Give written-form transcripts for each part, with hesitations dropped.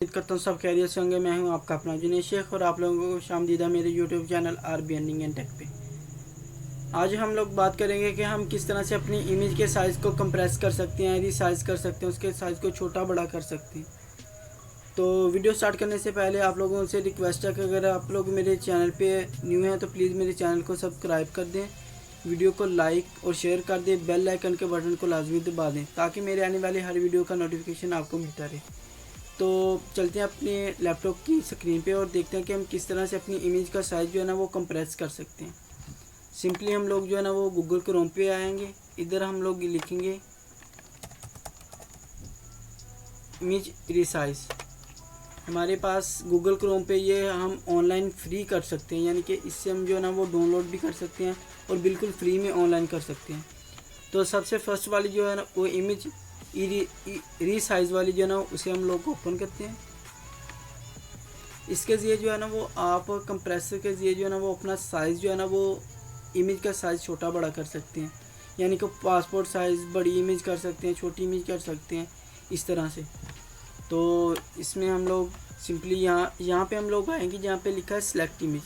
उम्मीद करता हूँ सब खैरियत से होंगे। मैं हूँ आपका अपना जुनेद शेख और आप लोगों को शामदीदा मेरे YouTube channel RB earning and tech pay. आज हम लोग बात करेंगे कि हम किस तरह से अपनी इमेज के साइज़ को कंप्रेस कर सकते हैं, रीसाइज कर सकते हैं, उसके साइज़ को छोटा बड़ा कर सकते हैं। तो वीडियो स्टार्ट करने से पहले आप लोगों से रिक्वेस्ट है कि अगर आप लोग मेरे चैनल पर न्यू हैं तो प्लीज़ मेरे चैनल को सब्सक्राइब कर दें, वीडियो को लाइक और शेयर कर दें, बेल आइकन के बटन को लाजमी दबा दें ताकि मेरे आने वाली हर वीडियो का नोटिफिकेशन आपको मिलता रहे। तो चलते हैं अपने लैपटॉप की स्क्रीन पे और देखते हैं कि हम किस तरह से अपनी इमेज का साइज़ जो है ना वो कंप्रेस कर सकते हैं। सिंपली हम लोग जो है ना वो गूगल क्रोम पे आएंगे। इधर हम लोग लिखेंगे इमेज रिसाइज। हमारे पास गूगल क्रोम पे ये हम ऑनलाइन फ्री कर सकते हैं, यानी कि इससे हम जो है ना वो डाउनलोड भी कर सकते हैं और बिल्कुल फ्री में ऑनलाइन कर सकते हैं। तो सबसे फर्स्ट वाली जो है ना वो इमेज रीसाइज वाली जो है ना उसे हम लोग ओपन करते हैं। इसके ज़रिए जो है ना वो आप कंप्रेसर के ज़रिए जो है ना वो अपना साइज़ जो है ना वो इमेज का साइज़ छोटा बड़ा कर सकते हैं, यानी कि पासपोर्ट साइज़ बड़ी इमेज कर सकते हैं, छोटी इमेज कर सकते हैं, इस तरह से। तो इसमें हम लोग सिंपली यहाँ पे हम लोग आएंगे जहाँ पे लिखा है सिलेक्ट इमेज।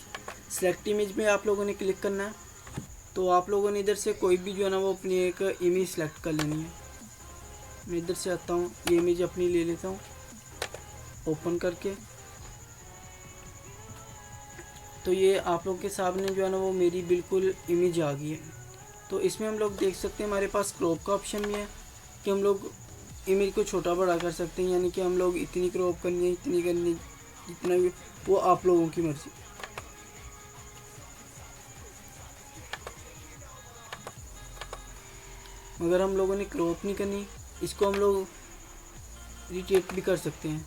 सिलेक्ट इमेज में आप लोगों ने क्लिक करना है। तो आप लोगों ने इधर से कोई भी जो है ना वो अपनी एक इमेज सेलेक्ट कर लेनी है। मैं इधर से आता हूँ, ये इमेज अपनी ले लेता हूँ ओपन करके। तो ये आप लोग के सामने जो है ना वो मेरी बिल्कुल इमेज आ गई है। तो इसमें हम लोग देख सकते हैं हमारे पास क्रॉप का ऑप्शन भी है कि हम लोग इमेज को छोटा बड़ा कर सकते हैं, यानी कि हम लोग इतनी क्रॉप करनी है, इतनी करनी है, जितना भी वो आप लोगों की मर्ज़ी। अगर हम लोगों ने क्रॉप नहीं करनी, इसको हम लोग रोटेट भी कर सकते हैं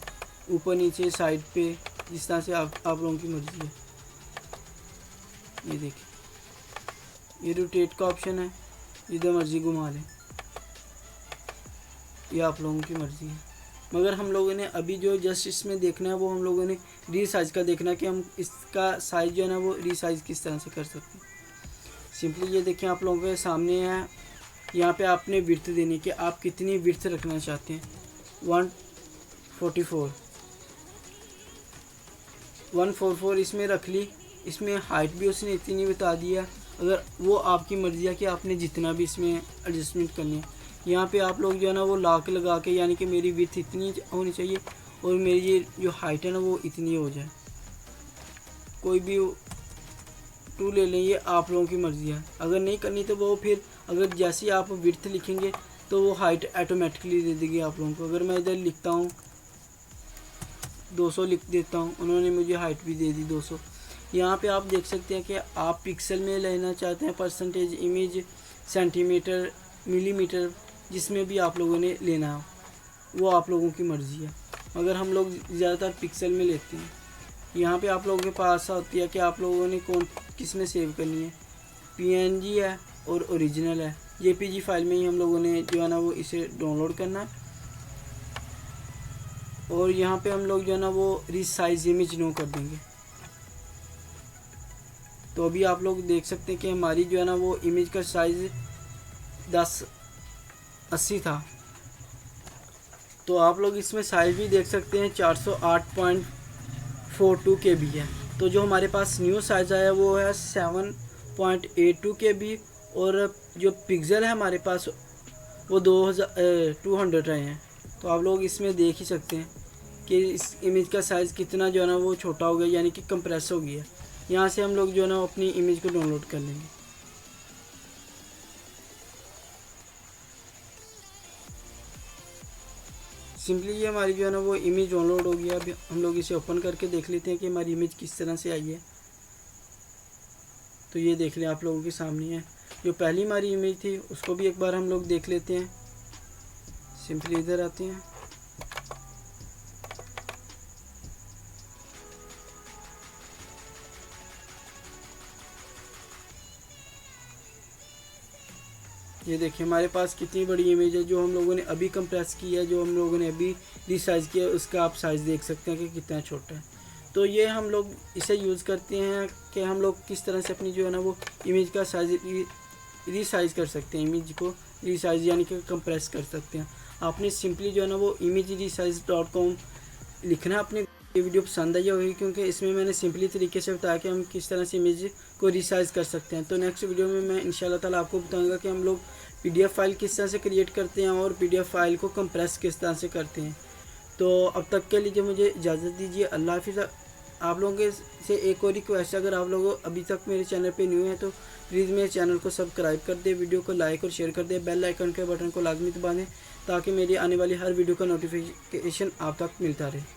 ऊपर नीचे साइड पे, जिस तरह से आप लोगों की मर्ज़ी है। ये देखिए ये रोटेट का ऑप्शन है, जिधर मर्ज़ी घुमा लें, ये आप लोगों की मर्ज़ी है। मगर हम लोगों ने अभी जो जस्ट इसमें देखना है वो हम लोगों ने रीसाइज का देखना है कि हम इसका साइज़ जो है ना वो रीसाइज किस तरह से कर सकते हैं। सिंपली ये देखिए आप लोगों के सामने है, यहाँ पे आपने विड्थ देनी कि आप कितनी विड्थ रखना चाहते हैं। 144 इसमें रख ली। इसमें हाइट भी उसने इतनी बता दिया, अगर वो आपकी मर्ज़ी है कि आपने जितना भी इसमें एडजस्टमेंट करनी है। यहाँ पे आप लोग जो है ना वो लाक लगा के, यानी कि मेरी विड्थ इतनी होनी चाहिए और मेरी ये जो हाइट है ना वो इतनी हो जाए। कोई भी टू ले लें, ये आप लोगों की मर्ज़ी है। अगर नहीं करनी तो वो फिर अगर जैसे ही आप विड्थ लिखेंगे तो वो हाइट ऑटोमेटिकली दे देगी आप लोगों को। अगर मैं इधर लिखता हूँ 200 लिख देता हूँ, उन्होंने मुझे हाइट भी दे दी 200। यहाँ पे आप देख सकते हैं कि आप पिक्सल में लेना चाहते हैं, परसेंटेज, इमेज, सेंटीमीटर, मिलीमीटर, जिसमें भी आप लोगों ने लेना है वो आप लोगों की मर्ज़ी है। मगर हम लोग ज़्यादातर पिक्सल में लेते हैं। यहाँ पे आप लोगों के पास होती है कि आप लोगों ने किस में सेव करनी है। PNG है और ओरिजिनल है। JPG फाइल में ही हम लोगों ने जो है ना वो इसे डाउनलोड करना है। और यहाँ पे हम लोग जो है ना वो रीसाइज इमेज नो कर देंगे। तो अभी आप लोग देख सकते हैं कि हमारी जो है ना वो इमेज का साइज़ 1080 था। तो आप लोग इसमें साइज़ भी देख सकते हैं 408.42 KB है। तो जो हमारे पास न्यू साइज़ आया वो है 7.82 KB और जो पिक्सल है हमारे पास वो 200 आए हैं। तो आप लोग इसमें देख ही सकते हैं कि इस इमेज का साइज़ कितना जो है ना वो छोटा हो गया, यानी कि कंप्रेस हो गया। यहाँ से हम लोग जो है ना अपनी इमेज को डाउनलोड कर लेंगे। सिंपली ये हमारी जो है ना वो इमेज डाउनलोड हो गया। अभी हम लोग इसे ओपन करके देख लेते हैं कि हमारी इमेज किस तरह से आई है। तो ये देख लें आप लोगों के सामने है। जो पहली हमारी इमेज थी उसको भी एक बार हम लोग देख लेते हैं। सिंपली इधर आते हैं, ये देखिए हमारे पास कितनी बड़ी इमेज है जो हम लोगों ने अभी कंप्रेस की है, जो हम लोगों ने अभी रीसाइज किया है, उसका आप साइज़ देख सकते हैं कि कितना छोटा है। तो ये हम लोग इसे यूज़ करते हैं कि हम लोग किस तरह से अपनी जो है ना वो इमेज का साइज़ रीसाइज कर सकते हैं, इमेज को रीसाइज यानी कि कंप्रेस कर सकते हैं। आपने सिंपली जो है ना वो image resize.com लिखना अपनी ये वीडियो पसंद आई होगी, क्योंकि इसमें मैंने सिंपली तरीके से बताया कि हम किस तरह से इमेज को रिसाइज कर सकते हैं। तो नेक्स्ट वीडियो में मैं इंशाल्लाह ताला आपको बताऊंगा कि हम लोग PDF फाइल किस तरह से क्रिएट करते हैं और PDF फाइल को कंप्रेस किस तरह से करते हैं। तो अब तक के लिए मुझे इजाज़त दीजिए। अल्लाह हाफिज़। आप लोगों से एक और रिक्वेस्ट, अगर आप लोग अभी तक मेरे चैनल पे न्यू हैं तो प्लीज़ मेरे चैनल को सब्सक्राइब कर दें, वीडियो को लाइक और शेयर कर दें, बेल आइकन के बटन को लाजमी दबा दें ताकि मेरी आने वाली हर वीडियो का नोटिफिकेशन आप तक मिलता रहे।